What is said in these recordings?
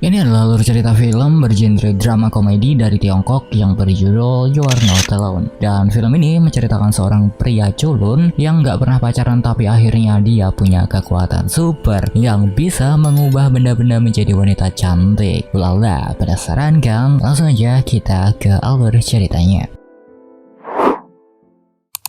Ini adalah alur cerita film bergenre drama komedi dari Tiongkok yang berjudul You Are Not Alone. Dan film ini menceritakan seorang pria culun yang gak pernah pacaran tapi akhirnya dia punya kekuatan super yang bisa mengubah benda-benda menjadi wanita cantik. Ulala, penasaran kan? Langsung aja kita ke alur ceritanya.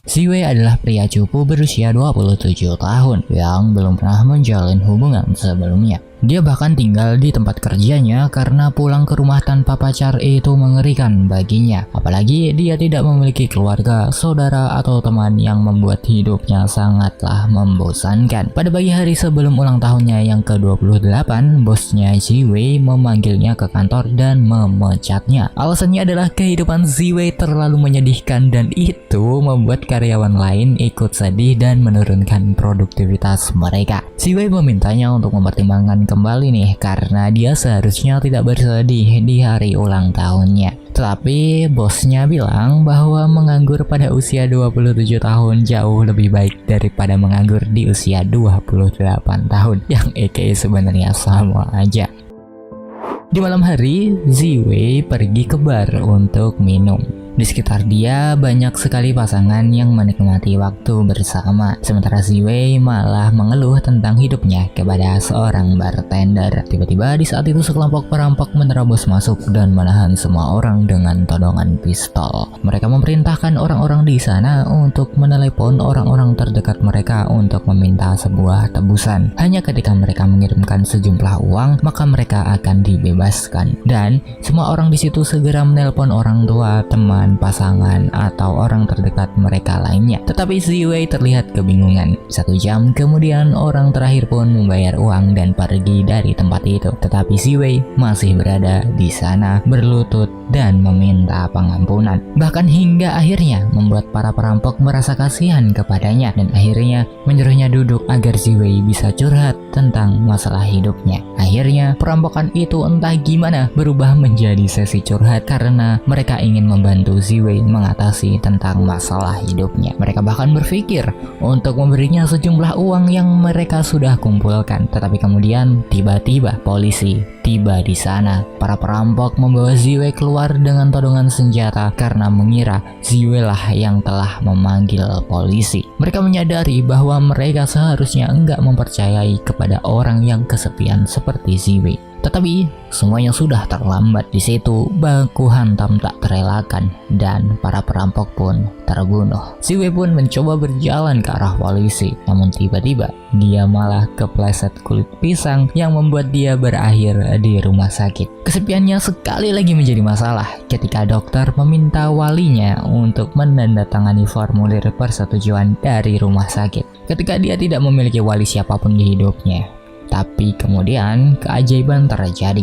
Ziwei adalah pria cupu berusia 27 tahun yang belum pernah menjalin hubungan sebelumnya. Dia bahkan tinggal di tempat kerjanya karena pulang ke rumah tanpa pacar itu mengerikan baginya. Apalagi dia tidak memiliki keluarga, saudara, atau teman yang membuat hidupnya sangatlah membosankan. Pada pagi hari sebelum ulang tahunnya yang ke-28, bosnya Ziwei memanggilnya ke kantor dan memecatnya. Alasannya adalah kehidupan Ziwei terlalu menyedihkan dan itu membuat karyawan lain ikut sedih dan menurunkan produktivitas mereka. Ziwei memintanya untuk mempertimbangkan kembali nih karena dia seharusnya tidak bersedih di hari ulang tahunnya. Tetapi bosnya bilang bahwa menganggur pada usia 27 tahun jauh lebih baik daripada menganggur di usia 28 tahun yang sebenarnya sama aja. Di malam hari, Ziwei pergi ke bar untuk minum. Di sekitar dia banyak sekali pasangan yang menikmati waktu bersama. Sementara Ziwei malah mengeluh tentang hidupnya kepada seorang bartender. Tiba-tiba di saat itu sekelompok perampok menerobos masuk dan menahan semua orang dengan todongan pistol. Mereka memerintahkan orang-orang di sana untuk menelepon orang-orang terdekat mereka untuk meminta sebuah tebusan. Hanya ketika mereka mengirimkan sejumlah uang, maka mereka akan dibebaskan. Dan semua orang di situ segera menelpon orang tua, teman, pasangan, atau orang terdekat mereka lainnya. Tetapi Ziwei terlihat kebingungan. 1 jam kemudian orang terakhir pun membayar uang dan pergi dari tempat itu. Tetapi Ziwei masih berada di sana berlutut dan meminta pengampunan. Bahkan hingga akhirnya membuat para perampok merasa kasihan kepadanya dan akhirnya menyuruhnya duduk agar Ziwei bisa curhat tentang masalah hidupnya. Akhirnya perampokan itu entah gimana berubah menjadi sesi curhat karena mereka ingin membantu Ziwei mengatasi tentang masalah hidupnya. Mereka bahkan berpikir untuk memberinya sejumlah uang yang mereka sudah kumpulkan. Tetapi kemudian tiba-tiba polisi tiba di sana. Para perampok membawa Ziwei keluar dengan todongan senjata karena mengira Ziwei lah yang telah memanggil polisi. Mereka menyadari bahwa mereka seharusnya enggak mempercayai kepada orang yang kesepian seperti Ziwei. Tetapi semuanya sudah terlambat. Di situ baku hantam tak terelakkan dan para perampok pun terbunuh. Ziwei pun mencoba berjalan ke arah polisi, namun tiba-tiba dia malah kepleset kulit pisang yang membuat dia berakhir di rumah sakit. Kesepiannya sekali lagi menjadi masalah ketika dokter meminta walinya untuk menandatangani formulir persetujuan dari rumah sakit. Ketika dia tidak memiliki wali siapapun di hidupnya. Tapi kemudian keajaiban terjadi.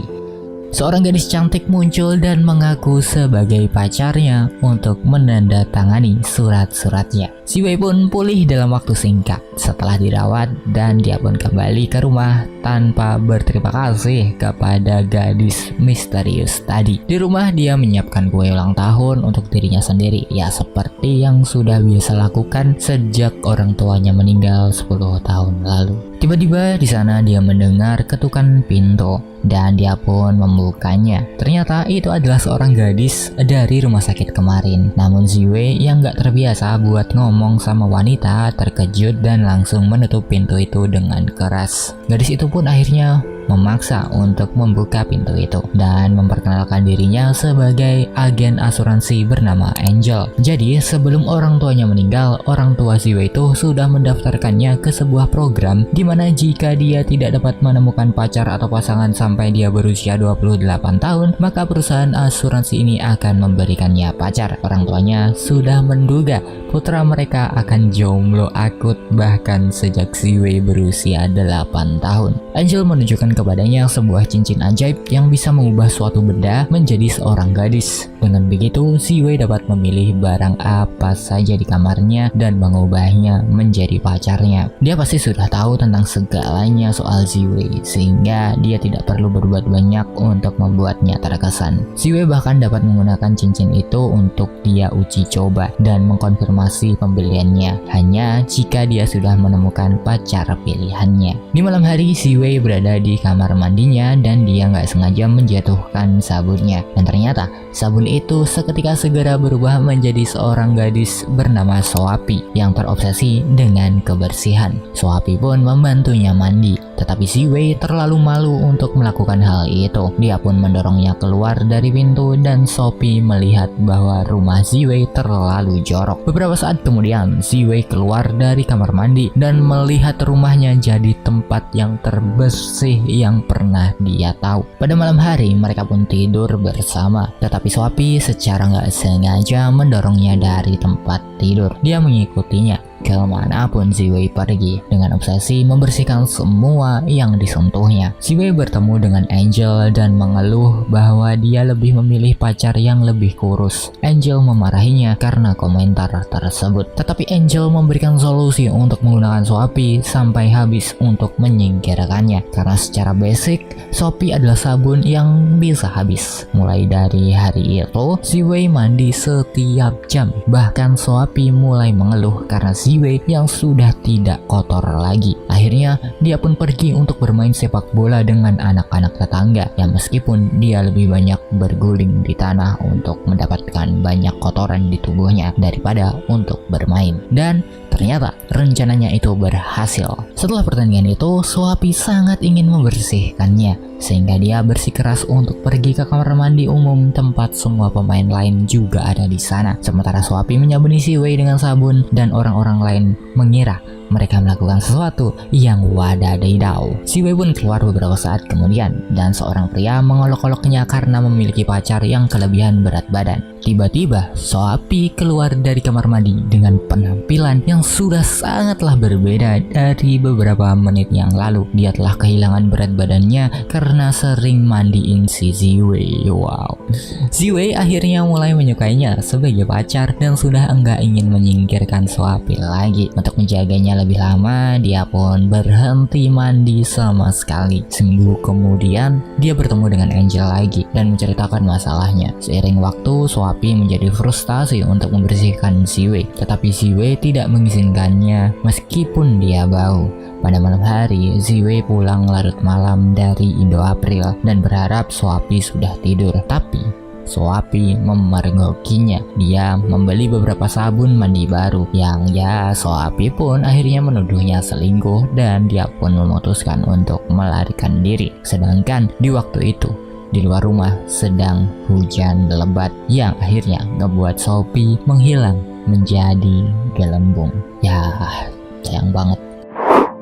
Seorang gadis cantik muncul dan mengaku sebagai pacarnya untuk menandatangani surat-suratnya. Ziwei pun pulih dalam waktu singkat setelah dirawat dan dia pun kembali ke rumah tanpa berterima kasih kepada gadis misterius tadi. Di rumah dia menyiapkan kue ulang tahun untuk dirinya sendiri, ya seperti yang sudah biasa lakukan sejak orang tuanya meninggal 10 tahun lalu. Tiba-tiba di sana dia mendengar ketukan pintu dan dia pun membukanya. Ternyata itu adalah seorang gadis dari rumah sakit kemarin. Namun Ziwei yang gak terbiasa buat ngomong sama wanita terkejut dan langsung menutup pintu itu dengan keras. Gadis itu pun akhirnya memaksa untuk membuka pintu itu dan memperkenalkan dirinya sebagai agen asuransi bernama Angel. Jadi sebelum orang tuanya meninggal, orang tua Ziwei itu sudah mendaftarkannya ke sebuah program di mana jika dia tidak dapat menemukan pacar atau pasangan sampai dia berusia 28 tahun, maka perusahaan asuransi ini akan memberikannya pacar. Orang tuanya sudah menduga putra mereka akan jomblo akut bahkan sejak Ziwei berusia 8 tahun. Angel menunjukkan kepadanya sebuah cincin ajaib yang bisa mengubah suatu benda menjadi seorang gadis. Dengan begitu, Ziwei dapat memilih barang apa saja di kamarnya dan mengubahnya menjadi pacarnya. Dia pasti sudah tahu tentang segalanya soal Ziwei, sehingga dia tidak perlu berbuat banyak untuk membuatnya terkesan. Ziwei bahkan dapat menggunakan cincin itu untuk dia uji coba dan mengkonfirmasi pembeliannya hanya jika dia sudah menemukan pacar pilihannya. Di malam hari, Ziwei berada di kamar mandinya dan dia nggak sengaja menjatuhkan sabunnya. Dan ternyata sabun itu seketika segera berubah menjadi seorang gadis bernama Soapi yang terobsesi dengan kebersihan. Soapi pun membantunya mandi, tetapi Ziwei terlalu malu untuk melakukan hal itu. Dia pun mendorongnya keluar dari pintu dan Soapi melihat bahwa rumah Ziwei terlalu jorok. Beberapa saat kemudian Ziwei keluar dari kamar mandi dan melihat rumahnya jadi tempat yang terbersih yang pernah dia tahu. Pada malam hari mereka pun tidur bersama, tetapi Soapi secara nggak sengaja mendorongnya dari tempat tidur. Dia mengikutinya kemanapun Ziwei pergi dengan obsesi membersihkan semua yang disentuhnya. Ziwei bertemu dengan Angel dan mengeluh bahwa dia lebih memilih pacar yang lebih kurus. Angel memarahinya karena komentar tersebut, tetapi Angel memberikan solusi untuk menggunakan Soapi sampai habis untuk menyingkirkannya, karena secara basic Soapi adalah sabun yang bisa habis. Mulai dari hari itu Ziwei mandi setiap jam, bahkan Soapi mulai mengeluh karena Ziwei yang sudah tidak kotor lagi. Akhirnya dia pun pergi untuk bermain sepak bola dengan anak-anak tetangga, yang meskipun dia lebih banyak berguling di tanah untuk mendapatkan banyak kotoran di tubuhnya daripada untuk bermain. Dan ternyata rencananya itu berhasil. Setelah pertandingan itu, Soapi sangat ingin membersihkannya, sehingga dia bersikeras untuk pergi ke kamar mandi umum tempat semua pemain lain juga ada di sana. Sementara Soapi menyabuni Ziwei dengan sabun dan orang-orang lain mengira mereka melakukan sesuatu yang wadadidau. Ziwei pun keluar beberapa saat kemudian dan seorang pria mengolok-oloknya karena memiliki pacar yang kelebihan berat badan. Tiba-tiba Soapi keluar dari kamar mandi dengan penampilan yang sudah sangatlah berbeda dari beberapa menit yang lalu. Dia telah kehilangan berat badannya karena sering mandiin si Ziwei. Wow. Ziwei akhirnya mulai menyukainya sebagai pacar dan sudah enggak ingin menyingkirkan Soapi lagi. Untuk menjaganya lebih lama, dia pun berhenti mandi sama sekali. Seminggu kemudian dia bertemu dengan Angel lagi dan menceritakan masalahnya. Seiring waktu, Soapi menjadi frustasi untuk membersihkan Ziwei, tetapi Ziwei tidak mengizinkannya meskipun dia bau. Pada malam hari, Ziwei pulang larut malam dari Indo April dan berharap Soapi sudah tidur, tapi Soapi memergokinya. Dia membeli beberapa sabun mandi baru yang Soapi pun akhirnya menuduhnya selingkuh dan dia pun memutuskan untuk melarikan diri. Sedangkan di waktu itu di luar rumah sedang hujan lebat yang akhirnya ngebuat Soapi menghilang menjadi gelembung. Sayang banget.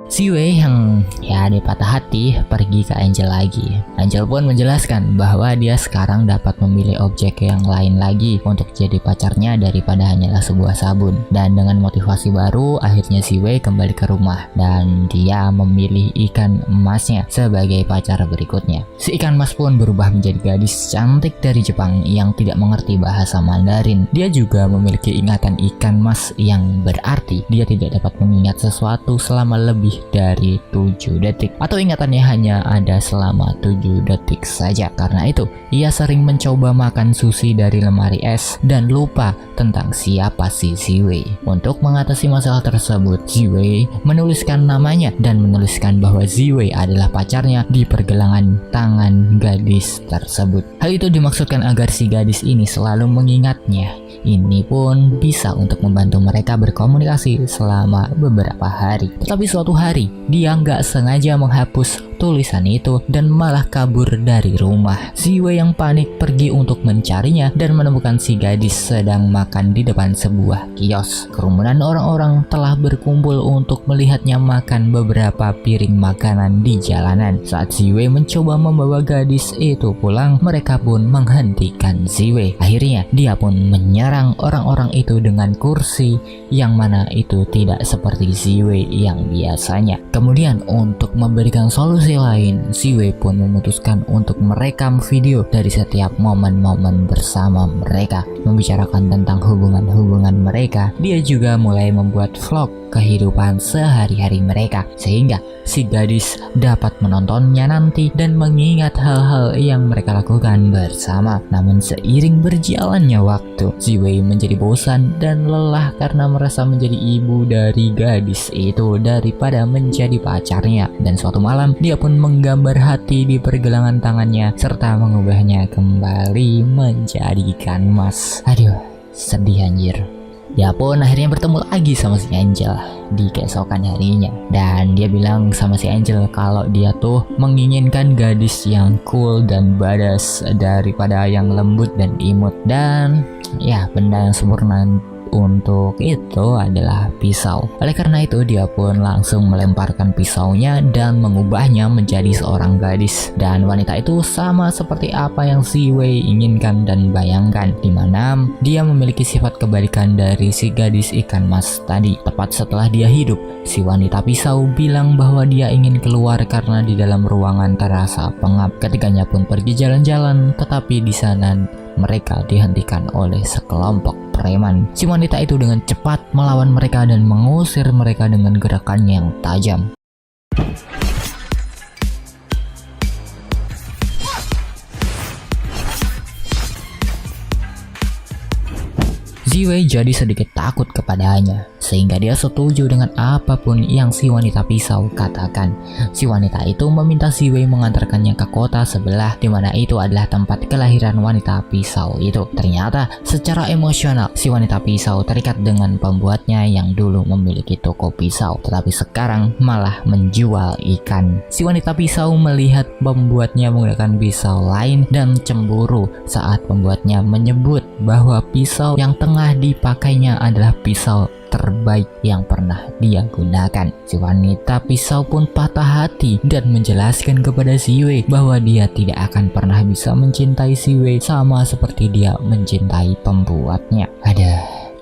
Ziwei yang dia patah hati pergi ke Angel lagi. Angel pun menjelaskan bahwa dia sekarang dapat memilih objek yang lain lagi untuk jadi pacarnya daripada hanyalah sebuah sabun. Dan dengan motivasi baru, akhirnya Ziwei kembali ke rumah dan dia memilih ikan emasnya sebagai pacar berikutnya. Si ikan emas pun berubah menjadi gadis cantik dari Jepang yang tidak mengerti bahasa Mandarin. Dia juga memiliki ingatan ikan emas yang berarti dia tidak dapat mengingat sesuatu selama lebih dari 7 detik, atau ingatannya hanya ada selama 7 detik saja. Karena itu ia sering mencoba makan sushi dari lemari es dan lupa tentang siapa si Ziwei. Untuk mengatasi masalah tersebut, Ziwei menuliskan namanya dan menuliskan bahwa Ziwei adalah pacarnya di pergelangan tangan gadis tersebut. Hal itu dimaksudkan agar si gadis ini selalu mengingatnya. Ini pun bisa untuk membantu mereka berkomunikasi selama beberapa hari. Tetapi suatu hari, dia nggak sengaja menghapus tulisan itu dan malah kabur dari rumah. Ziwei yang panik pergi untuk mencarinya dan menemukan si gadis sedang makan di depan sebuah kios. Kerumunan orang-orang telah berkumpul untuk melihatnya makan beberapa piring makanan di jalanan. Saat Ziwei mencoba membawa gadis itu pulang, mereka pun menghentikan Ziwei. Akhirnya dia pun menyerang orang-orang itu dengan kursi yang mana itu tidak seperti Ziwei yang biasanya. Kemudian untuk memberikan solusi lain, Ziwei pun memutuskan untuk merekam video dari setiap momen-momen bersama mereka, membicarakan tentang hubungan-hubungan mereka. Dia juga mulai membuat vlog kehidupan sehari-hari mereka, sehingga si gadis dapat menontonnya nanti dan mengingat hal-hal yang mereka lakukan bersama. Namun seiring berjalannya waktu, Ziwei menjadi bosan dan lelah karena merasa menjadi ibu dari gadis itu daripada menjadi pacarnya. Dan suatu malam dia pun menggambar hati di pergelangan tangannya serta mengubahnya kembali menjadikan emas. Aduh, sedih anjir. Dia pun akhirnya bertemu lagi sama si Angel di keesokan harinya, dan dia bilang sama si Angel kalau dia tuh menginginkan gadis yang cool dan badass daripada yang lembut dan imut. Dan ya, benda yang sempurna untuk itu adalah pisau. Oleh karena itu dia pun langsung melemparkan pisaunya dan mengubahnya menjadi seorang gadis. Dan wanita itu sama seperti apa yang Ziwei inginkan dan bayangkan, dimana dia memiliki sifat kebalikan dari si gadis ikan mas tadi. Tepat setelah dia hidup, si wanita pisau bilang bahwa dia ingin keluar karena di dalam ruangan terasa pengap. Ketiganya pun pergi jalan-jalan, tetapi di sana mereka dihentikan oleh sekelompok preman. Si wanita itu dengan cepat melawan mereka dan mengusir mereka dengan gerakan yang tajam. Ziwei jadi sedikit takut kepadanya, sehingga dia setuju dengan apapun yang si wanita pisau katakan. Si wanita itu meminta Ziwei mengantarkannya ke kota sebelah, di mana itu adalah tempat kelahiran wanita pisau itu. Ternyata secara emosional si wanita pisau terikat dengan pembuatnya yang dulu memiliki toko pisau, tetapi sekarang malah menjual ikan. Si wanita pisau melihat pembuatnya menggunakan pisau lain dan cemburu saat pembuatnya menyebut bahwa pisau yang tengah dipakainya adalah pisau terbaik yang pernah dia gunakan. Si wanita pisau pun patah hati dan menjelaskan kepada Ziwei bahwa dia tidak akan pernah bisa mencintai Ziwei sama seperti dia mencintai pembuatnya.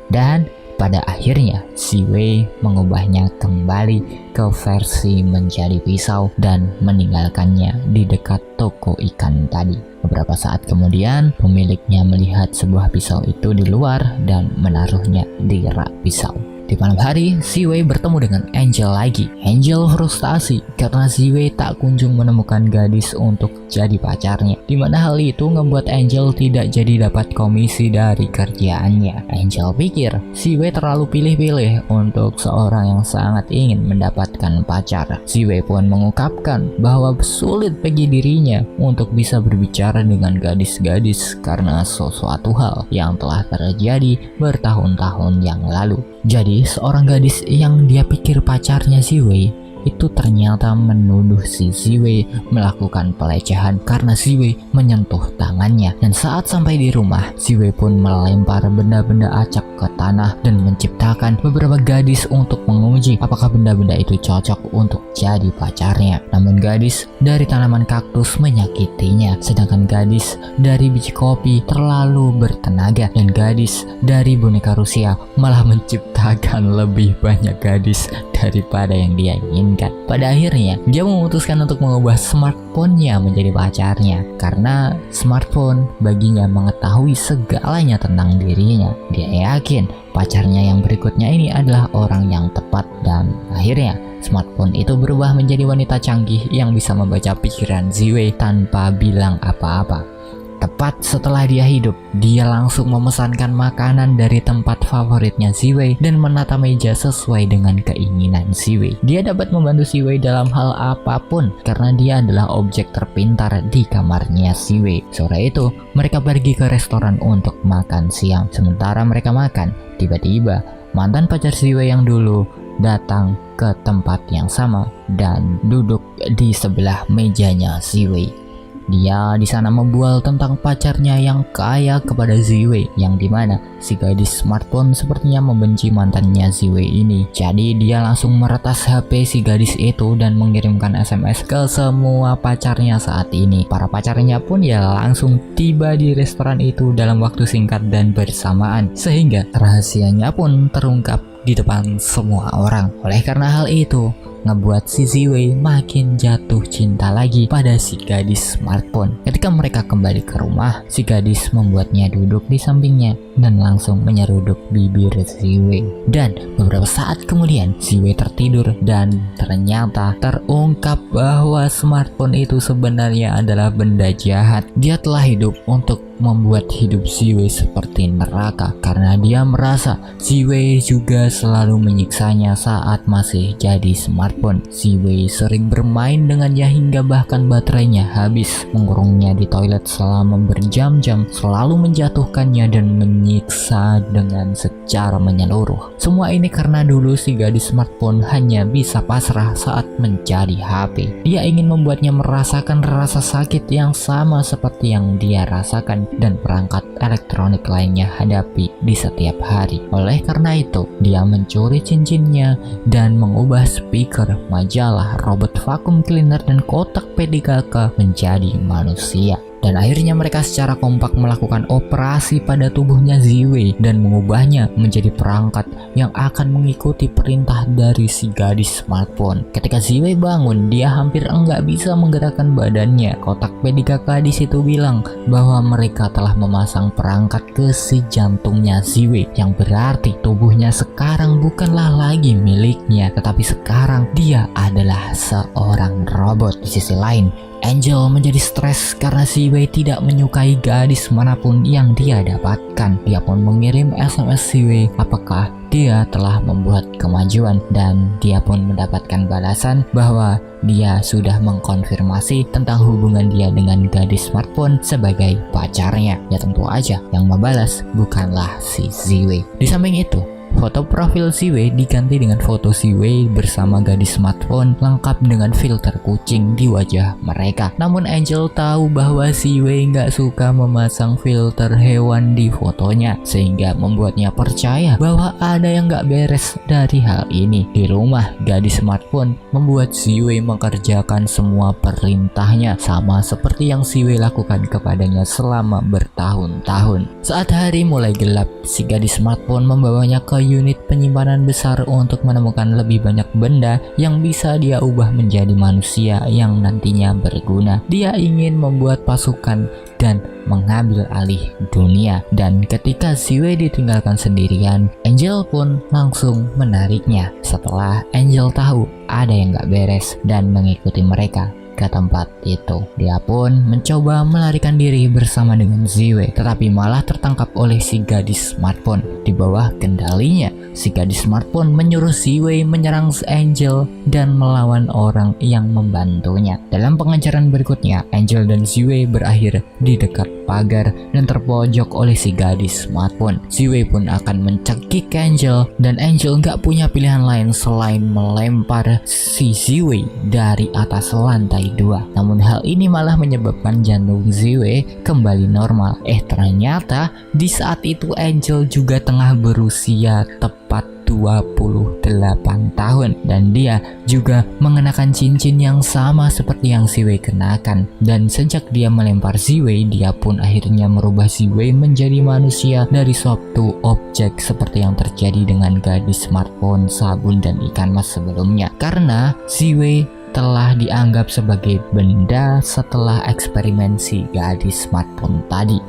Dan pada akhirnya Ziwei mengubahnya kembali ke versi menjadi pisau dan meninggalkannya di dekat toko ikan tadi. Beberapa saat kemudian pemiliknya melihat sebuah pisau itu di luar dan menaruhnya di rak pisau. Di malam hari, Ziwei bertemu dengan Angel lagi. Angel frustasi karena Ziwei tak kunjung menemukan gadis untuk jadi pacarnya, dimana hal itu membuat Angel tidak jadi dapat komisi dari kerjaannya. Angel pikir Ziwei terlalu pilih-pilih untuk seorang yang sangat ingin mendapatkan pacar. Ziwei pun mengungkapkan bahwa sulit bagi dirinya untuk bisa berbicara dengan gadis-gadis karena sesuatu hal yang telah terjadi bertahun-tahun yang lalu. Jadi seorang gadis yang dia pikir pacarnya Ziwei itu ternyata menuduh si Ziwei melakukan pelecehan karena Ziwei menyentuh tangannya. Dan saat sampai di rumah, Ziwei pun melempar benda-benda acak ke tanah dan menciptakan beberapa gadis untuk menguji apakah benda-benda itu cocok untuk jadi pacarnya. Namun gadis dari tanaman kaktus menyakitinya, sedangkan gadis dari biji kopi terlalu bertenaga, dan gadis dari boneka Rusia malah menciptakan lebih banyak gadis daripada yang dia inginkan. Pada akhirnya dia memutuskan untuk mengubah smartphone-nya menjadi pacarnya karena smartphone baginya mengetahui segalanya tentang dirinya. Dia yakin pacarnya yang berikutnya ini adalah orang yang tepat, dan akhirnya smartphone itu berubah menjadi wanita canggih yang bisa membaca pikiran Ziwei tanpa bilang apa-apa. Tepat setelah dia hidup, dia langsung memesankan makanan dari tempat favoritnya Ziwei dan menata meja sesuai dengan keinginan Ziwei. Dia dapat membantu Ziwei dalam hal apapun karena dia adalah objek terpintar di kamarnya Ziwei. Sore itu, mereka pergi ke restoran untuk makan siang. Sementara mereka makan, tiba-tiba mantan pacar Ziwei yang dulu datang ke tempat yang sama dan duduk di sebelah mejanya Ziwei. Dia di sana membual tentang pacarnya yang kaya kepada Ziwei, yang dimana si gadis smartphone sepertinya membenci mantannya Ziwei ini. Jadi dia langsung meretas HP si gadis itu dan mengirimkan SMS ke semua pacarnya saat ini. Para pacarnya pun ya langsung tiba di restoran itu dalam waktu singkat dan bersamaan, sehingga rahasianya pun terungkap di depan semua orang. Oleh karena hal itu, ngebuat si Ziwei makin jatuh cinta lagi pada si gadis smartphone. Ketika mereka kembali ke rumah, si gadis membuatnya duduk di sampingnya dan langsung menyeruduk bibir Ziwei. Dan beberapa saat kemudian Ziwei tertidur dan ternyata terungkap bahwa smartphone itu sebenarnya adalah benda jahat. Dia telah hidup untuk membuat hidup Ziwei seperti neraka karena dia merasa Ziwei juga selalu menyiksanya saat masih jadi smartphone. Ziwei sering bermain dengannya hingga bahkan baterainya habis, mengurungnya di toilet selama berjam-jam, selalu menjatuhkannya dan menyiksa dengan secara menyeluruh. Semua ini karena dulu si gadis smartphone hanya bisa pasrah saat menjadi HP. Dia ingin membuatnya merasakan rasa sakit yang sama seperti yang dia rasakan dan perangkat elektronik lainnya hadapi di setiap hari. Oleh karena itu, dia mencuri cincinnya dan mengubah speaker, majalah, robot vacuum cleaner, dan kotak PDKK menjadi manusia. Dan akhirnya mereka secara kompak melakukan operasi pada tubuhnya Ziwei dan mengubahnya menjadi perangkat yang akan mengikuti perintah dari si gadis smartphone. Ketika Ziwei bangun, dia hampir enggak bisa menggerakkan badannya. Kotak PDKK di situ bilang bahwa mereka telah memasang perangkat ke si jantungnya Ziwei, yang berarti tubuhnya sekarang bukanlah lagi miliknya, tetapi sekarang dia adalah seorang robot. Di sisi lain, Angel menjadi stres karena Ziwei tidak menyukai gadis manapun yang dia dapatkan. Dia pun mengirim SMS Ziwei apakah dia telah membuat kemajuan, dan dia pun mendapatkan balasan bahwa dia sudah mengkonfirmasi tentang hubungan dia dengan gadis smartphone sebagai pacarnya. Ya tentu aja yang membalas bukanlah si Ziwei. Di samping itu, foto profil Ziwei diganti dengan foto Ziwei bersama gadis smartphone lengkap dengan filter kucing di wajah mereka. Namun Angel tahu bahwa Ziwei nggak suka memasang filter hewan di fotonya, sehingga membuatnya percaya bahwa ada yang nggak beres dari hal ini. Di rumah, gadis smartphone membuat Ziwei mengerjakan semua perintahnya, sama seperti yang Ziwei lakukan kepadanya selama bertahun-tahun. Saat hari mulai gelap, si gadis smartphone membawanya ke unit penyimpanan besar untuk menemukan lebih banyak benda yang bisa dia ubah menjadi manusia yang nantinya berguna. Dia ingin membuat pasukan dan mengambil alih dunia. Dan ketika Ziwei ditinggalkan sendirian, Angel pun langsung menariknya. Setelah Angel tahu ada yang gak beres dan mengikuti mereka ke tempat itu, dia pun mencoba melarikan diri bersama dengan Ziwei, tetapi malah tertangkap oleh si gadis smartphone. Di bawah kendalinya, si gadis smartphone menyuruh Ziwei menyerang Angel dan melawan orang yang membantunya. Dalam pengejaran berikutnya, Angel dan Ziwei berakhir di dekat pagar dan terpojok oleh si gadis smartphone. Ziwei pun akan mencekik Angel, dan Angel nggak punya pilihan lain selain melempar si Ziwei dari atas lantai 2. Namun hal ini malah menyebabkan jantung Ziwei kembali normal. Ternyata di saat itu Angel juga tengah berusia tepat 28 tahun, dan dia juga mengenakan cincin yang sama seperti yang Ziwei kenakan. Dan sejak dia melempar Ziwei, dia pun akhirnya merubah Ziwei menjadi manusia dari suatu objek seperti yang terjadi dengan gadis smartphone, sabun, dan ikan mas sebelumnya. Karena Ziwei telah dianggap sebagai benda setelah eksperimen si gadis smartphone tadi.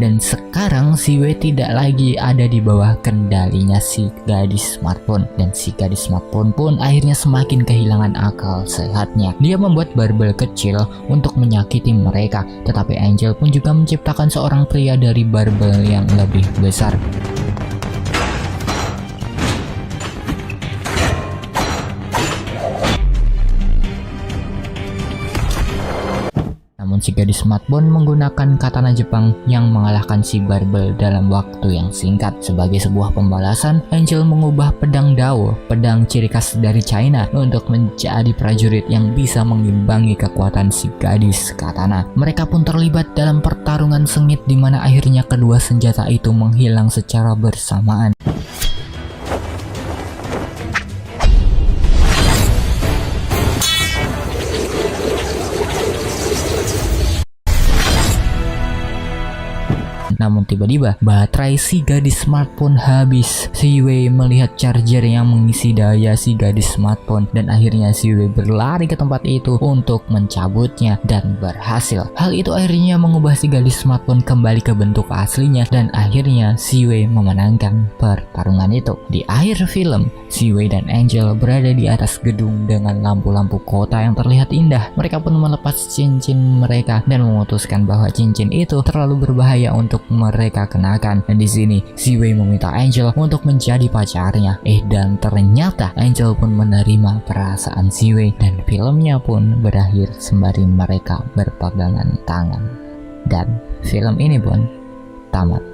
Dan sekarang Ziwei tidak lagi ada di bawah kendalinya si gadis smartphone, dan si gadis smartphone pun akhirnya semakin kehilangan akal sehatnya. Dia membuat barbel kecil untuk menyakiti mereka, tetapi Angel pun juga menciptakan seorang pria dari barbel yang lebih besar. Namun si gadis smartphone menggunakan katana Jepang yang mengalahkan si barbel dalam waktu yang singkat. Sebagai sebuah pembalasan, Angel mengubah pedang Dao, pedang ciri khas dari China, untuk menjadi prajurit yang bisa mengimbangi kekuatan si gadis katana. Mereka pun terlibat dalam pertarungan sengit di mana akhirnya kedua senjata itu menghilang secara bersamaan. Namun tiba-tiba baterai si gadis smartphone habis. Si Wei melihat charger yang mengisi daya si gadis smartphone dan akhirnya si Wei berlari ke tempat itu untuk mencabutnya dan berhasil. Hal itu akhirnya mengubah si gadis smartphone kembali ke bentuk aslinya dan akhirnya si Wei memenangkan pertarungan itu. Di akhir film, si Wei dan Angel berada di atas gedung dengan lampu-lampu kota yang terlihat indah. Mereka pun melepas cincin mereka dan memutuskan bahwa cincin itu terlalu berbahaya untuk mereka kenakan. Dan di sini si Wei meminta Angel untuk menjadi pacarnya. Dan ternyata Angel pun menerima perasaan si Wei dan filmnya pun berakhir sembari mereka berpegangan tangan. Dan film ini pun tamat.